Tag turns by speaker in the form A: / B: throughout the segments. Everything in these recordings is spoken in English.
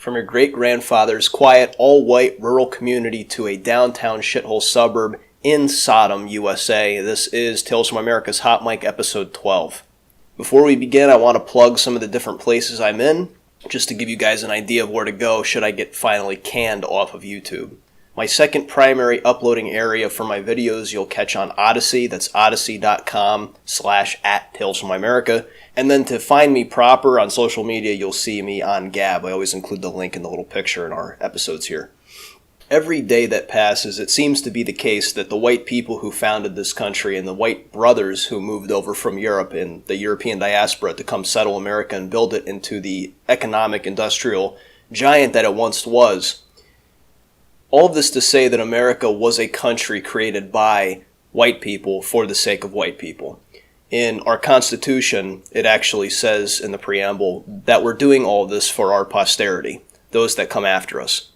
A: From your great-grandfather's quiet, all-white rural community to a downtown shithole suburb in Sodom, USA, this is Tales from America's Hot Mic episode 12. Before we begin, I want to plug some of the different places I'm in, just to give you guys an idea of where to go should I get finally canned off of YouTube. My second primary uploading area for my videos you'll catch on Odyssey. That's odyssey.com/@TalesFromAmerica. And then to find me proper on social media, you'll see me on Gab. I always include the link in the little picture in our episodes here. Every day that passes, it seems to be the case that the white people who founded this country and the white brothers who moved over from Europe and the European diaspora to come settle America and build it into the economic industrial giant that it once was. All of this to say that America was a country created by white people for the sake of white people. In our Constitution, it actually says in the preamble that we're doing all of this for our posterity, those that come after us.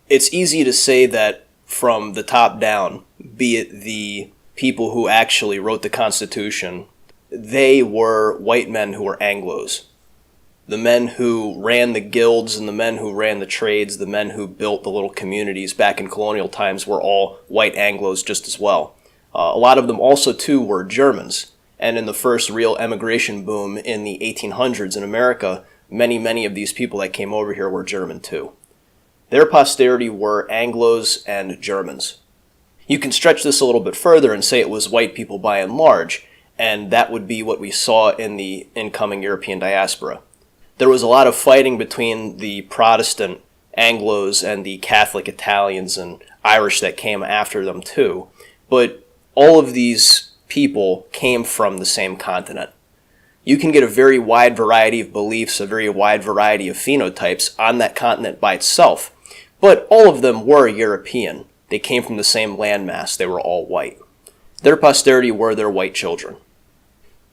A: It's easy to say that from the top down, be it the people who actually wrote the Constitution, they were white men who were Anglos. The men who ran the guilds and the men who ran the trades, the men who built the little communities back in colonial times were all white Anglos just as well. A lot of them also, too, were Germans. And in the first real emigration boom in the 1800s in America, many of these people that came over here were German, too. Their posterity were Anglos and Germans. You can stretch this a little bit further and say it was white people by and large, and that would be what we saw in the incoming European diaspora. There was a lot of fighting between the Protestant Anglos and the Catholic Italians and Irish that came after them too. But all of these people came from the same continent. You can get a very wide variety of beliefs, a very wide variety of phenotypes on that continent by itself. But all of them were European. They came from the same landmass. They were all white. Their posterity were their white children.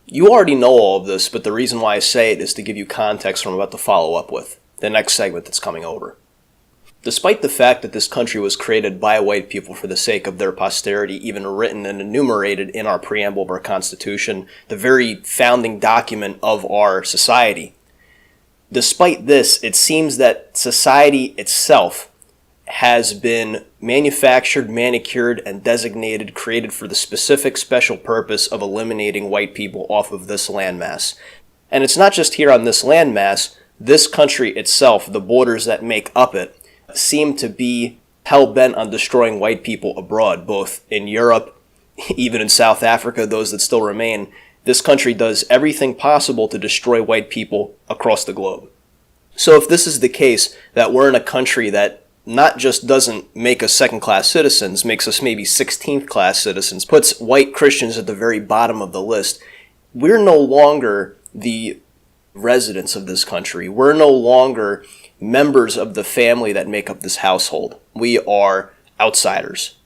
A: You already know all of this, but the reason why I say it is to give you context from what I'm about to follow up with, the next segment that's coming over. Despite the fact that this country was created by white people for the sake of their posterity, even written and enumerated in our preamble of our Constitution, the very founding document of our society, despite this, it seems that society itself has been manufactured, manicured, and designated, created for the specific special purpose of eliminating white people off of this landmass. And it's not just here on this landmass. This country itself, the borders that make up it, seem to be hell-bent on destroying white people abroad, both in Europe, even in South Africa, those that still remain. This country does everything possible to destroy white people across the globe. So if this is the case, that we're in a country that not just doesn't make us second-class citizens, makes us maybe 16th-class citizens, puts white Christians at the very bottom of the list, we're no longer the residents of this country. We're no longer members of the family that make up this household. We are outsiders,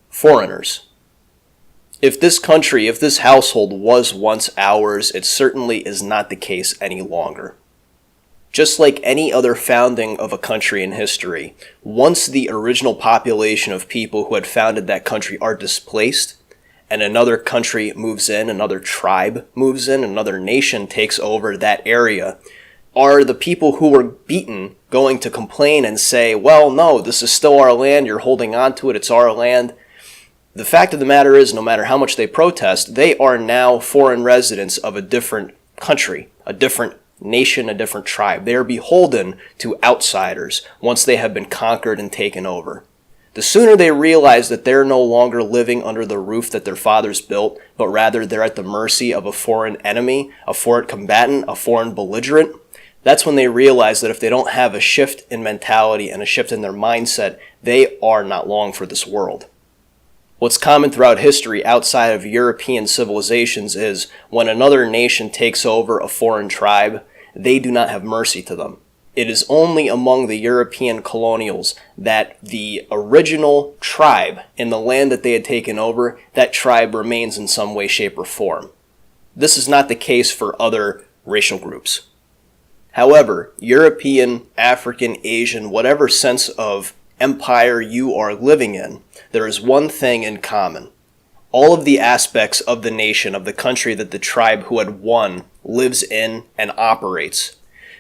A: foreigners. If this country, if this household was once ours, it certainly is not the case any longer. Just like any other founding of a country in history, once the original population of people who had founded that country are displaced, and another country moves in, another tribe moves in, another nation takes over that area, are the people who were beaten going to complain and say, well, no, this is still our land, you're holding on to it, it's our land? The fact of the matter is, no matter how much they protest, they are now foreign residents of a different country, a different nation, a different tribe. They are beholden to outsiders once they have been conquered and taken over. The sooner they realize that they're no longer living under the roof that their fathers built, but rather they're at the mercy of a foreign enemy, a foreign combatant, a foreign belligerent, that's when they realize that if they don't have a shift in mentality and a shift in their mindset, they are not long for this world. What's common throughout history outside of European civilizations is when another nation takes over a foreign tribe, they do not have mercy to them. It is only among the European colonials that the original tribe in the land that they had taken over, that tribe remains in some way, shape, or form. This is not the case for other racial groups. However, European, African, Asian, whatever sense of empire you are living in, there is one thing in common. All of the aspects of the nation, of the country that the tribe who had won lives in and operates,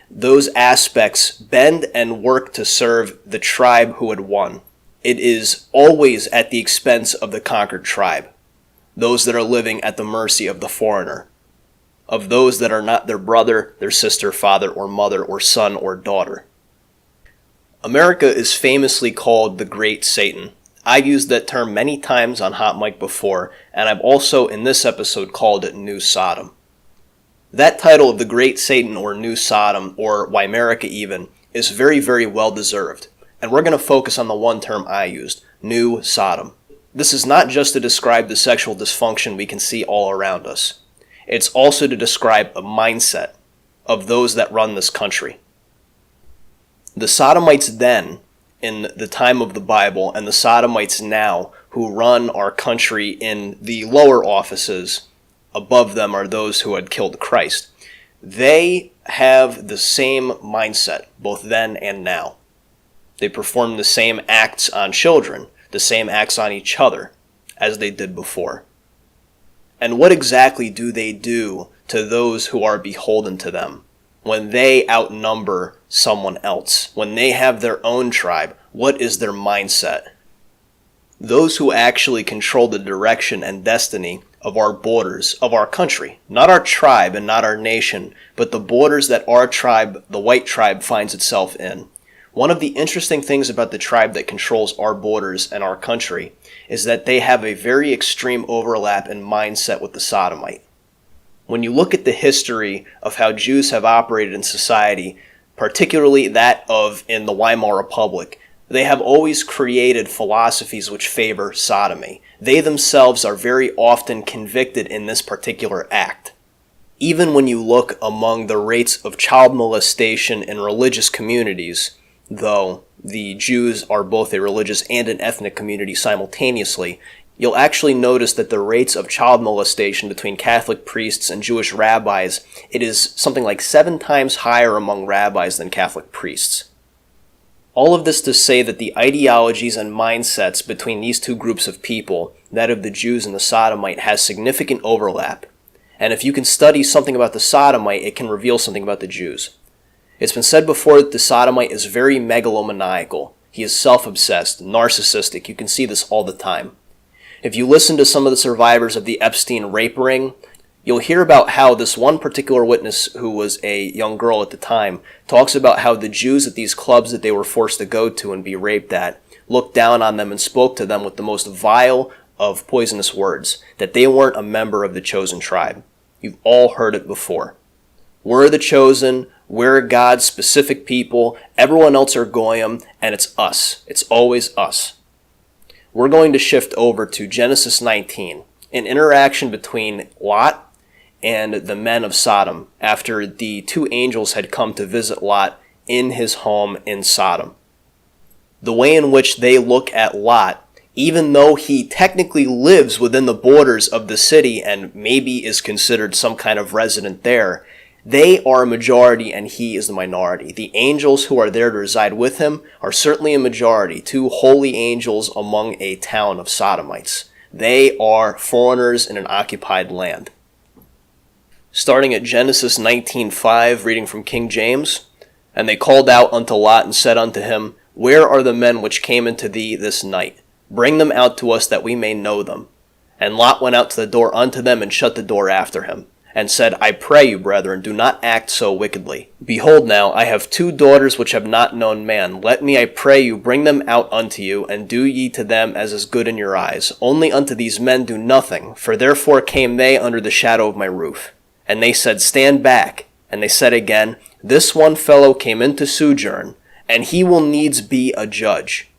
A: those aspects bend and work to serve the tribe who had won. It is always at the expense of the conquered tribe, those that are living at the mercy of the foreigner, of those that are not their brother, their sister, father, or mother, or son, or daughter. America is famously called the Great Satan. I've used that term many times on Hot Mic before, and I've also in this episode called it New Sodom. That title of the Great Satan, or New Sodom, or Weimerica even, is very, very well deserved. And we're going to focus on the one term I used, New Sodom. This is not just to describe the sexual dysfunction we can see all around us. It's also to describe a mindset of those that run this country. The Sodomites then, in the time of the Bible, and the Sodomites now, who run our country in the lower offices, above them are those who had killed Christ. They have the same mindset, both then and now. They perform the same acts on children, the same acts on each other, as they did before. And what exactly do they do to those who are beholden to them? When they outnumber someone else, when they have their own tribe, what is their mindset? Those who actually control the direction and destiny of our borders, of our country, not our tribe and not our nation, but the borders that our tribe, the white tribe, finds itself in. One of the interesting things about the tribe that controls our borders and our country is that they have a very extreme overlap in mindset with the Sodomite. When you look at the history of how Jews have operated in society, particularly that of in the Weimar Republic, they have always created philosophies which favor sodomy. They themselves are very often convicted in this particular act. Even when you look among the rates of child molestation in religious communities, though the Jews are both a religious and an ethnic community simultaneously, you'll actually notice that the rates of child molestation between Catholic priests and Jewish rabbis, it is something like 7 times higher among rabbis than Catholic priests. All of this to say that the ideologies and mindsets between these two groups of people, that of the Jews and the Sodomite, has significant overlap. And if you can study something about the Sodomite, it can reveal something about the Jews. It's been said before that the Sodomite is very megalomaniacal. He is self-obsessed, narcissistic. You can see this all the time. If you listen to some of the survivors of the Epstein rape ring, you'll hear about how this one particular witness, who was a young girl at the time, talks about how the Jews at these clubs that they were forced to go to and be raped at looked down on them and spoke to them with the most vile of poisonous words, that they weren't a member of the chosen tribe. You've all heard it before. We're the chosen, we're God's specific people, everyone else are Goyim, and it's us. It's always us. We're going to shift over to Genesis 19, an interaction between Lot and the men of Sodom after the 2 angels had come to visit Lot in his home in Sodom. The way in which they look at Lot, even though he technically lives within the borders of the city and maybe is considered some kind of resident there, they are a majority and he is the minority. The angels who are there to reside with him are certainly a majority, 2 holy angels among a town of Sodomites. They are foreigners in an occupied land. Starting at Genesis 19:5, reading from King James, "And they called out unto Lot and said unto him, Where are the men which came into thee this night? Bring them out to us that we may know them. And Lot went out to the door unto them and shut the door after him, and said, I pray you, brethren, do not act so wickedly. Behold now, I have 2 daughters which have not known man. Let me, I pray you, bring them out unto you, and do ye to them as is good in your eyes. Only unto these men do nothing, for therefore came they under the shadow of my roof. And they said, Stand back. And they said again, This one fellow came in to sojourn, and he will needs be a judge.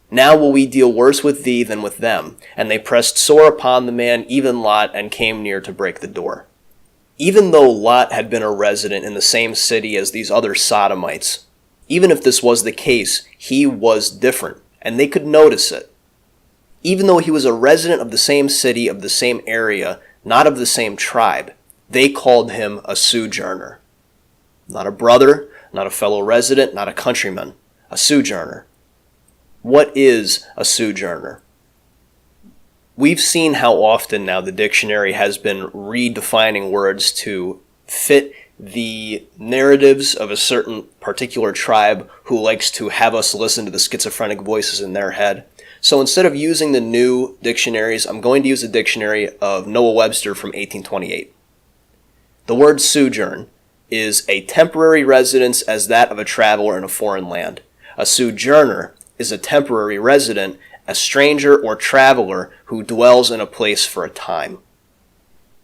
A: Now will we deal worse with thee than with them. And they pressed sore upon the man, even Lot, and came near to break the door." Even though Lot had been a resident in the same city as these other Sodomites, even if this was the case, he was different, and they could notice it. Even though he was a resident of the same city, of the same area, not of the same tribe, they called him a sojourner. Not a brother, not a fellow resident, not a countryman, a sojourner. What is a sojourner? We've seen how often now the dictionary has been redefining words to fit the narratives of a certain particular tribe who likes to have us listen to the schizophrenic voices in their head. So instead of using the new dictionaries, I'm going to use the dictionary of Noah Webster from 1828. The word sojourn is a temporary residence as that of a traveler in a foreign land. A sojourner is a temporary resident, a stranger or traveler who dwells in a place for a time.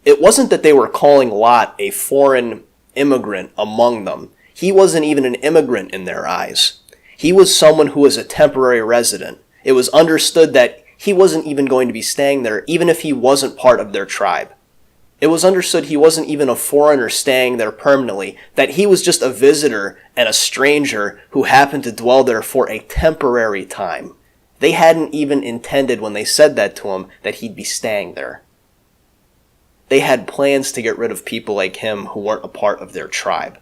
A: It wasn't that they were calling Lot a foreign immigrant among them. He wasn't even an immigrant in their eyes. He was someone who was a temporary resident. It was understood that he wasn't even going to be staying there, even if he wasn't part of their tribe. It was understood he wasn't even a foreigner staying there permanently, that he was just a visitor and a stranger who happened to dwell there for a temporary time. They hadn't even intended when they said that to him that he'd be staying there. They had plans to get rid of people like him who weren't a part of their tribe.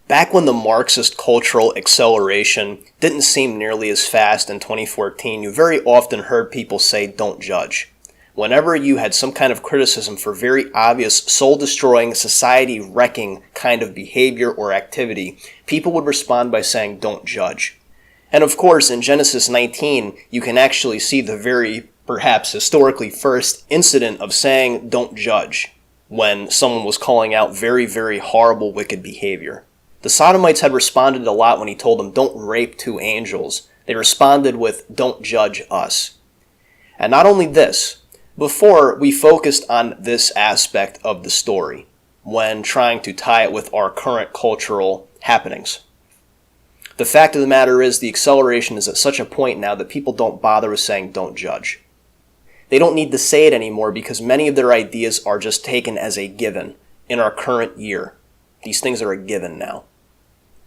A: Back when the Marxist cultural acceleration didn't seem nearly as fast in 2014, you very often heard people say, "Don't judge." Whenever you had some kind of criticism for very obvious soul-destroying, society-wrecking kind of behavior or activity, people would respond by saying, "Don't judge." And of course, in Genesis 19, you can actually see the very, perhaps historically first incident of saying, "Don't judge," when someone was calling out very, very horrible, wicked behavior. The Sodomites had responded a lot when he told them, "Don't rape two angels." They responded with, "Don't judge us." And not only this, before we focused on this aspect of the story when trying to tie it with our current cultural happenings. The fact of the matter is the acceleration is at such a point now that people don't bother with saying "don't judge." They don't need to say it anymore because many of their ideas are just taken as a given in our current year. These things are a given now.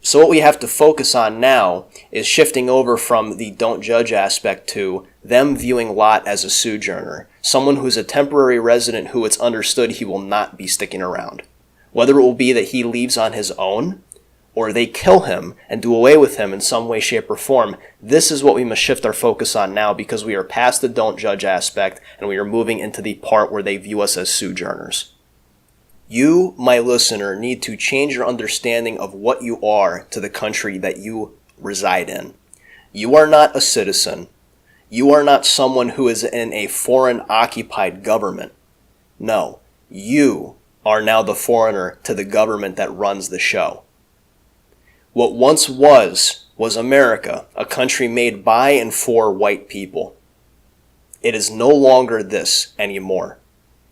A: So what we have to focus on now is shifting over from the don't judge aspect to them viewing Lot as a sojourner, someone who's a temporary resident who it's understood he will not be sticking around. Whether it will be that he leaves on his own, or they kill him and do away with him in some way, shape, or form, this is what we must shift our focus on now because we are past the don't judge aspect and we are moving into the part where they view us as sojourners. You, my listener, need to change your understanding of what you are to the country that you reside in. You are not a citizen. You are not someone who is in a foreign occupied government. No, you are now the foreigner to the government that runs the show. What once was America, a country made by and for white people. It is no longer this anymore.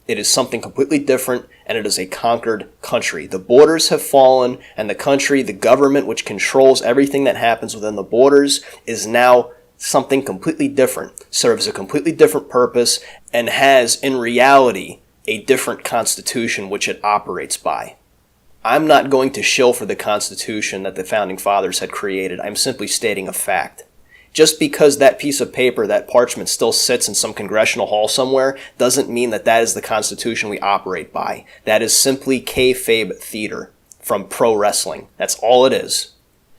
A: It is something completely different, and it is a conquered country. The borders have fallen, and the country, the government which controls everything that happens within the borders, is now something completely different, serves a completely different purpose, and has, in reality, a different constitution which it operates by. I'm not going to shill for the constitution that the Founding Fathers had created. I'm simply stating a fact. Just because that piece of paper, that parchment, still sits in some congressional hall somewhere doesn't mean that that is the Constitution we operate by. That is simply kayfabe theater from pro wrestling. That's all it is.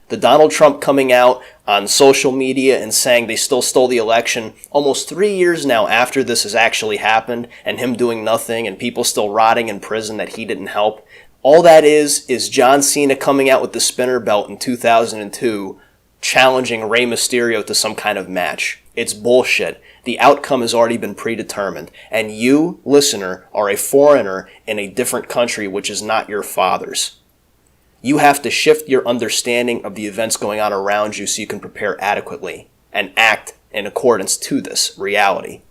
A: The Donald Trump coming out on social media and saying they still stole the election almost 3 years now after this has actually happened, and him doing nothing and people still rotting in prison that he didn't help. All that is John Cena coming out with the spinner belt in 2002 challenging Rey Mysterio to some kind of match. It's bullshit. The outcome has already been predetermined. And you, listener, are a foreigner in a different country which is not your father's. You have to shift your understanding of the events going on around you so you can prepare adequately and act in accordance to this reality.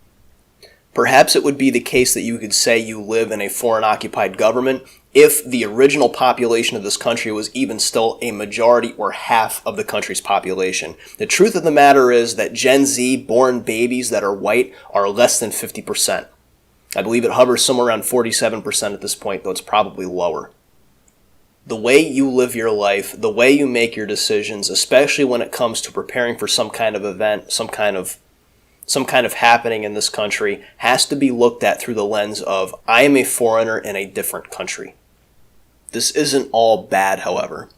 A: Perhaps it would be the case that you could say you live in a foreign-occupied government if the original population of this country was even still a majority or half of the country's population. The truth of the matter is that Gen Z born babies that are white are less than 50%. I believe it hovers somewhere around 47% at this point, though it's probably lower. The way you live your life, the way you make your decisions, especially when it comes to preparing for some kind of event, some kind of happening in this country, has to be looked at through the lens of, I am a foreigner in a different country. This isn't all bad, however.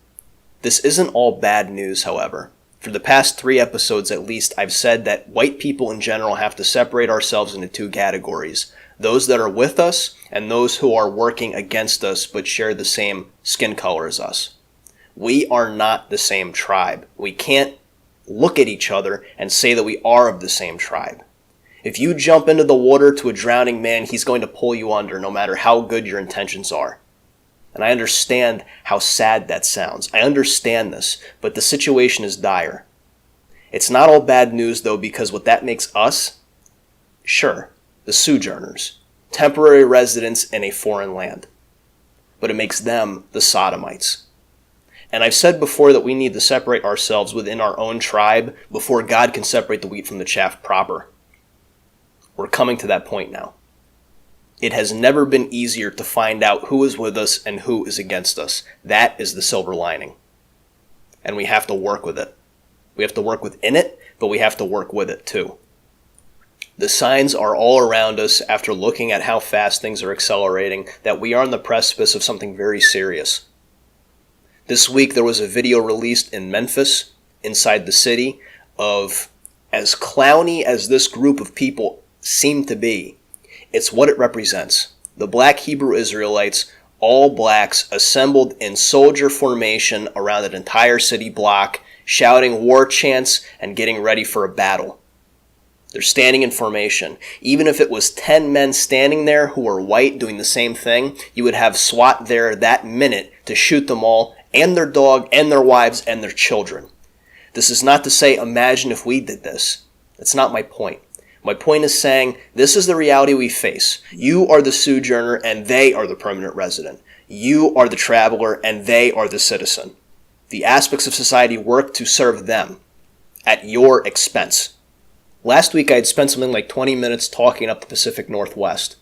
A: This isn't all bad news, however. For the past 3 episodes at least, I've said that white people in general have to separate ourselves into 2 categories. those that are with us and those who are working against us but share the same skin color as us. We are not the same tribe. We can't look at each other and say that we are of the same tribe. If you jump into the water to a drowning man, he's going to pull you under no matter how good your intentions are. And I understand how sad that sounds. I understand this, but the situation is dire. It's not all bad news though, because what that makes us, sure, the sojourners, temporary residents in a foreign land. But it makes them the sodomites. And I've said before that we need to separate ourselves within our own tribe before God can separate the wheat from the chaff proper. We're coming to that point now. It has never been easier to find out who is with us and who is against us. That is the silver lining. And we have to work with it. We have to work within it, but we have to work with it too. The signs are all around us after looking at how fast things are accelerating that we are on the precipice of something very serious. This week there was a video released in Memphis, inside the city, of as clowny as this group of people seem to be, it's what it represents. The black Hebrew Israelites, all blacks, assembled in soldier formation around an entire city block, shouting war chants and getting ready for a battle. They're standing in formation. Even if it was 10 men standing there who were white doing the same thing, you would have SWAT there that minute to shoot them all, and their dog, and their wives, and their children. This is not to say, imagine if we did this. That's not my point. My point is saying, this is the reality we face. You are the sojourner, and they are the permanent resident. You are the traveler, and they are the citizen. The aspects of society work to serve them at your expense. Last week I had spent something like 20 minutes talking up the Pacific Northwest.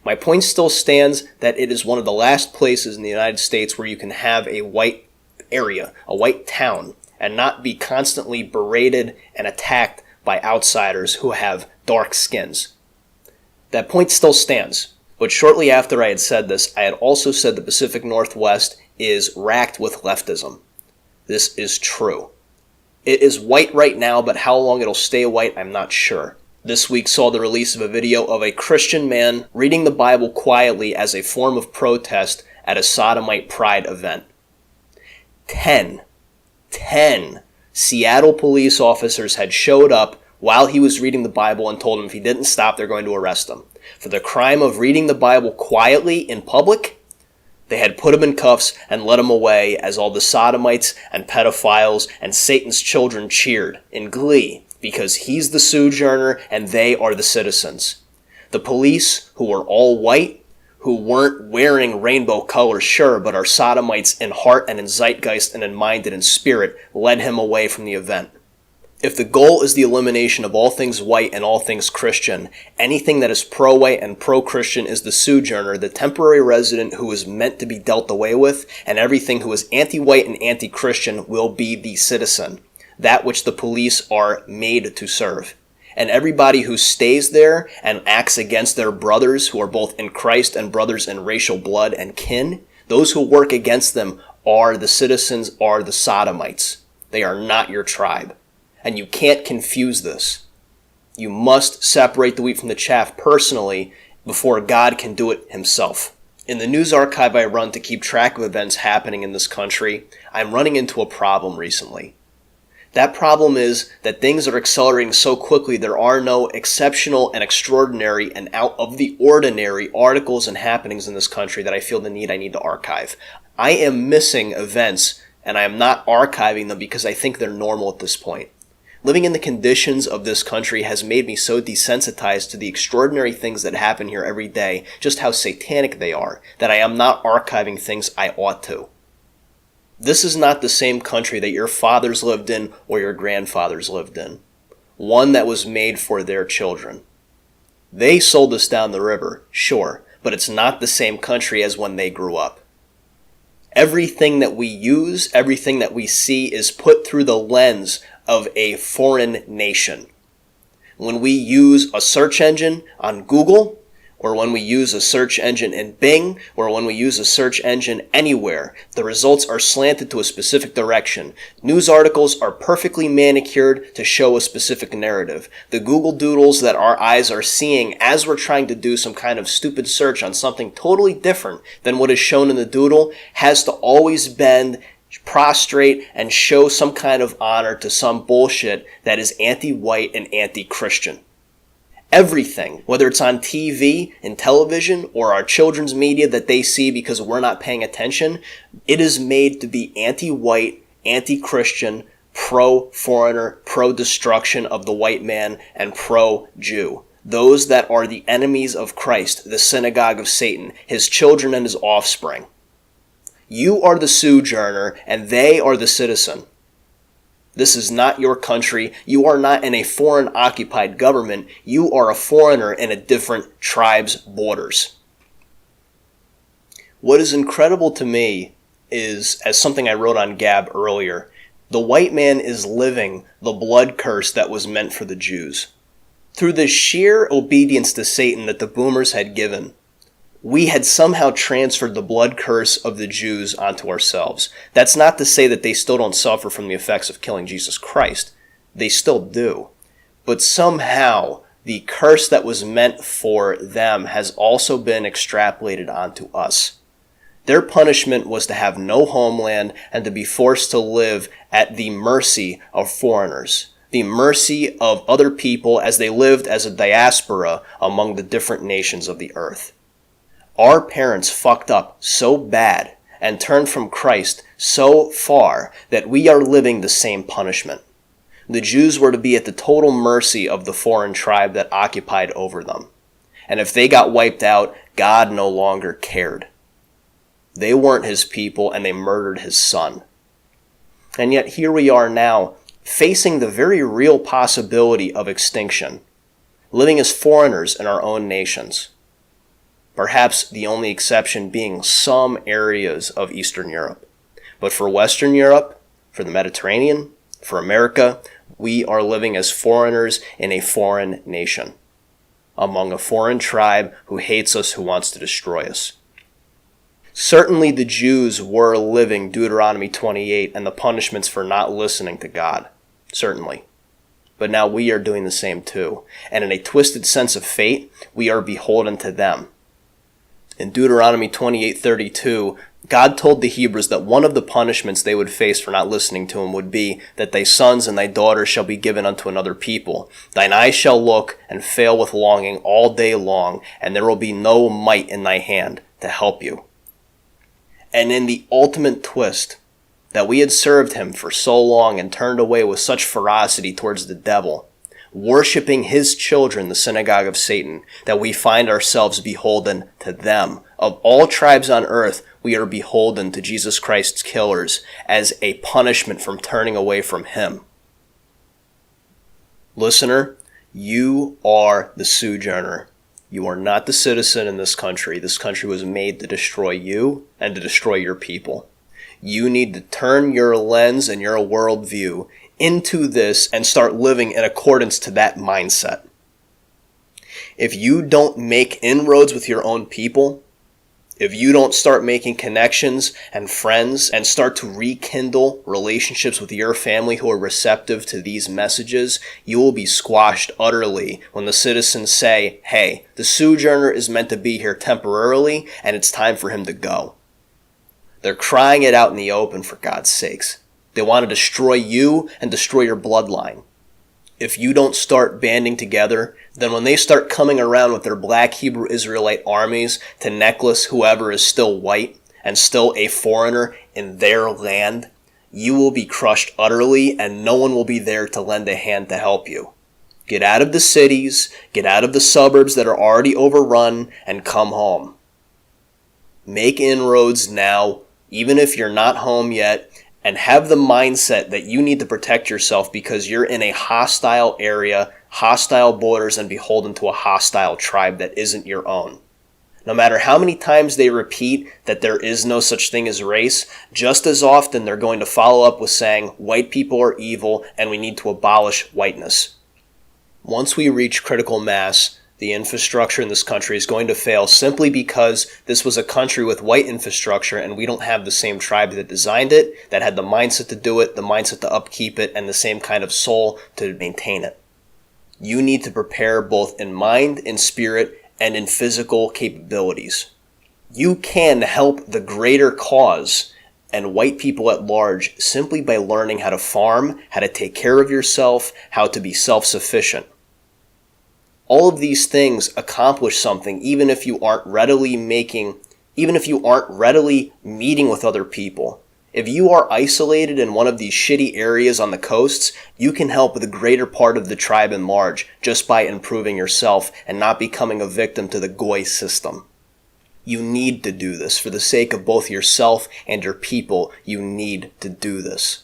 A: My point still stands that it is one of the last places in the United States where you can have a white area, a white town, and not be constantly berated and attacked by outsiders who have dark skins. That point still stands, but shortly after I had said this, I had also said the Pacific Northwest is racked with leftism. This is true. It is white right now, but how long it'll stay white, I'm not sure. This week saw the release of a video of a Christian man reading the Bible quietly as a form of protest at a sodomite pride event. 10 Seattle police officers had showed up while he was reading the Bible and told him if he didn't stop, they're going to arrest him. For the crime of reading the Bible quietly in public, they had put him in cuffs and led him away as all the sodomites and pedophiles and Satan's children cheered in glee because he's the sojourner and they are the citizens. The police, who were all white, who weren't wearing rainbow colors, sure, but are sodomites in heart and in zeitgeist and in mind and in spirit, led him away from the event. If the goal is the elimination of all things white and all things Christian, anything that is pro-white and pro-Christian is the sojourner, the temporary resident who is meant to be dealt away with, and everything who is anti-white and anti-Christian will be the citizen, that which the police are made to serve. And everybody who stays there and acts against their brothers who are both in Christ and brothers in racial blood and kin, those who work against them are the citizens, are the sodomites. They are not your tribe. And you can't confuse this. You must separate the wheat from the chaff personally before God can do it himself. In the news archive I run to keep track of events happening in this country, I'm running into a problem recently. That problem is that things are accelerating so quickly there are no exceptional and extraordinary and out of the ordinary articles and happenings in this country that I feel the need I need to archive. I am missing events and I am not archiving them because I think they're normal at this point. Living in the conditions of this country has made me so desensitized to the extraordinary things that happen here every day, just how satanic they are, that I am not archiving things I ought to. This is not the same country that your fathers lived in or your grandfathers lived in. One that was made for their children. They sold us down the river, sure, but it's not the same country as when they grew up. Everything that we use, everything that we see is put through the lens of a foreign nation. When we use a search engine on Google, or when we use a search engine in Bing, or when we use a search engine anywhere, the results are slanted to a specific direction. News articles are perfectly manicured to show a specific narrative. The Google Doodles that our eyes are seeing as we're trying to do some kind of stupid search on something totally different than what is shown in the doodle has to always bend, prostrate, and show some kind of honor to some bullshit that is anti-white and anti-Christian. Everything, whether it's on TV and television or our children's media that they see because we're not paying attention, it is made to be anti-white, anti-Christian, pro-foreigner, pro-destruction of the white man, and pro-Jew. Those that are the enemies of Christ, the synagogue of Satan, his children and his offspring. You are the sojourner and they are the citizen. This is not your country. You are not in a foreign occupied government. You are a foreigner in a different tribe's borders. What is incredible to me is, as something I wrote on Gab earlier, the white man is living the blood curse that was meant for the Jews. Through the sheer obedience to Satan that the boomers had given, we had somehow transferred the blood curse of the Jews onto ourselves. That's not to say that they still don't suffer from the effects of killing Jesus Christ. They still do. But somehow, the curse that was meant for them has also been extrapolated onto us. Their punishment was to have no homeland and to be forced to live at the mercy of foreigners, the mercy of other people as they lived as a diaspora among the different nations of the earth. Our parents fucked up so bad and turned from Christ so far that we are living the same punishment. The Jews were to be at the total mercy of the foreign tribe that occupied over them. And if they got wiped out, God no longer cared. They weren't his people and they murdered his son. And yet here we are now, facing the very real possibility of extinction, living as foreigners in our own nations. Perhaps the only exception being some areas of Eastern Europe. But for Western Europe, for the Mediterranean, for America, we are living as foreigners in a foreign nation, among a foreign tribe who hates us, who wants to destroy us. Certainly the Jews were living Deuteronomy 28 and the punishments for not listening to God. Certainly. But now we are doing the same too. And in a twisted sense of fate, we are beholden to them. In Deuteronomy 28:32, God told the Hebrews that one of the punishments they would face for not listening to him would be that thy sons and thy daughters shall be given unto another people. Thine eyes shall look and fail with longing all day long, and there will be no might in thy hand to help you. And in the ultimate twist, that we had served him for so long and turned away with such ferocity towards the devil, worshiping his children, the synagogue of Satan, that we find ourselves beholden to them. Of all tribes on earth, we are beholden to Jesus Christ's killers as a punishment from turning away from him. Listener, you are the sojourner. You are not the citizen in this country. This country was made to destroy you and to destroy your people. You need to turn your lens and your worldview into this and start living in accordance to that mindset. If you don't make inroads with your own people, if you don't start making connections and friends and start to rekindle relationships with your family who are receptive to these messages, you will be squashed utterly when the citizens say, hey, the sojourner is meant to be here temporarily and it's time for him to go. They're crying it out in the open, for God's sakes. They want to destroy you and destroy your bloodline. If you don't start banding together, then when they start coming around with their black Hebrew Israelite armies to necklace whoever is still white and still a foreigner in their land, you will be crushed utterly and no one will be there to lend a hand to help you. Get out of the cities, get out of the suburbs that are already overrun, and come home. Make inroads now, even if you're not home yet, and have the mindset that you need to protect yourself because you're in a hostile area, hostile borders, and beholden to a hostile tribe that isn't your own. No matter how many times they repeat that there is no such thing as race, just as often they're going to follow up with saying white people are evil and we need to abolish whiteness. Once we reach critical mass, The infrastructure in this country is going to fail simply because this was a country with white infrastructure and we don't have the same tribe that designed it, that had the mindset to do it, the mindset to upkeep it, and the same kind of soul to maintain it. You need to prepare both in mind, in spirit, and in physical capabilities. You can help the greater cause and white people at large simply by learning how to farm, how to take care of yourself, how to be self-sufficient. All of these things accomplish something even if you aren't readily meeting with other people. If you are isolated in one of these shitty areas on the coasts, you can help the greater part of the tribe in large just by improving yourself and not becoming a victim to the Goy system. You need to do this for the sake of both yourself and your people. You need to do this.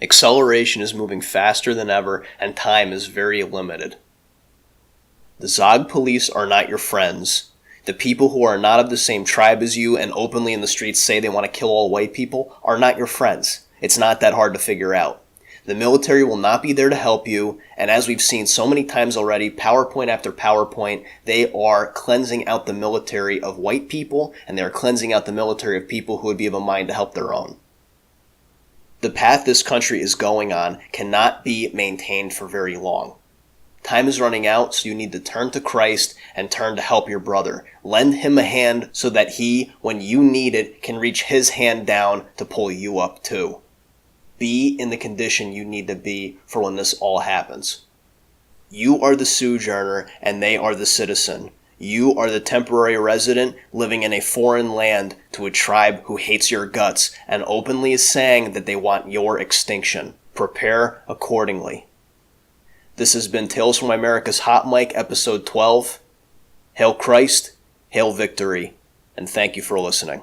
A: Acceleration is moving faster than ever and time is very limited. The Zog police are not your friends. The people who are not of the same tribe as you and openly in the streets say they want to kill all white people are not your friends. It's not that hard to figure out. The military will not be there to help you, and as we've seen so many times already, PowerPoint after PowerPoint, they are cleansing out the military of white people, and they're cleansing out the military of people who would be of a mind to help their own. The path this country is going on cannot be maintained for very long. Time is running out, so you need to turn to Christ and turn to help your brother. Lend him a hand so that he, when you need it, can reach his hand down to pull you up too. Be in the condition you need to be for when this all happens. You are the sojourner and they are the citizen. You are the temporary resident living in a foreign land to a tribe who hates your guts and openly is saying that they want your extinction. Prepare accordingly. This has been Tales from Weimerica's Hot Mic, episode 12. Hail Christ, hail victory, and thank you for listening.